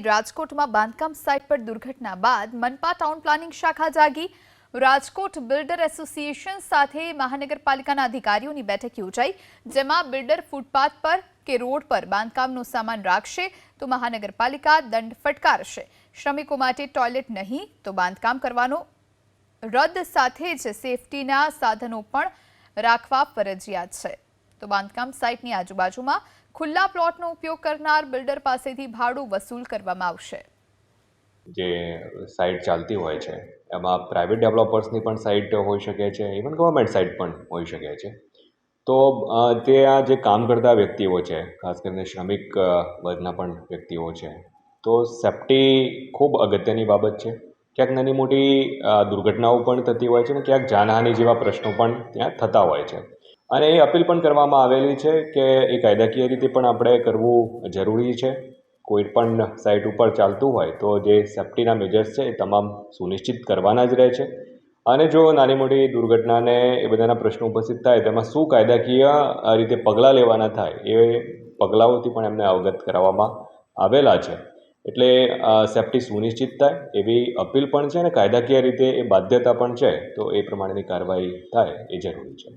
રાજકોટમાં બાંધકામ સાઇટ પર દુર્ઘટના બાદ મનપા ટાઉન પ્લાનિંગ શાખા જાગી। રાજકોટ બિલ્ડર એસોસિએશન સાથે મહાનગરપાલિકાના અધિકારીઓની બેઠક યોજાઈ, જેમાં બિલ્ડર ફૂટપાથ પર કે રોડ પર બાંધકામનો સામાન રાખશે તો મહાનગરપાલિકા દંડ ફટકારશે। શ્રમિકો માટે ટોયલેટ નહીં તો બાંધકામ કરવાનો રદ, સાથે જ સેફટીના સાધનો પણ રાખવા ફરજિયાત છે। તો બાંધકામ સાઇટની આજુબાજુમાં ખુલ્લા પ્લોટનો ઉપયોગ કરનાર બિલ્ડર પાસેથી ભાડું વસૂલ કરવામાં આવશે। જે સાઇટ ચાલતી હોય છે એમાં પ્રાઇવેટ ડેવલપર્સની પણ સાઇટ હોઈ શકે છે, ઇવન ગવર્મેન્ટ સાઇટ પણ હોઈ શકે છે। તો તે આ જે કામ કરતા વ્યક્તિઓ છે, ખાસ કરીને શ્રમિક વર્ગના પણ વ્યક્તિઓ છે, તો સેફ્ટી ખૂબ અગત્યની બાબત છે। ક્યાંક નાની મોટી દુર્ઘટનાઓ પણ થતી હોય છે અને ક્યાંક જાનહાનિ જેવા પ્રશ્નો પણ ત્યાં થતા હોય છે, અને એ અપીલ પણ કરવામાં આવેલી છે કે એ કાયદાકીય રીતે પણ આપણે કરવું જરૂરી છે। કોઈ પણ સાઇટ ઉપર ચાલતું હોય તો જે સેફ્ટીના મેજર્સ છે એ તમામ સુનિશ્ચિત કરવાના જ રહે છે, અને જો નાની મોટી દુર્ઘટનાને એ બધાના પ્રશ્નો ઉપસ્થિત થાય તેમાં શું કાયદાકીય રીતે પગલાં લેવાના થાય એ પગલાઓથી પણ એમને અવગત કરાવવામાં આવેલા છે। એટલે સેફ્ટી સુનિશ્ચિત થાય એવી અપીલ પણ છે, અને કાયદાકીય રીતે એ બાધ્યતા પણ છે, તો એ પ્રમાણેની કાર્યવાહી થાય એ જરૂરી છે।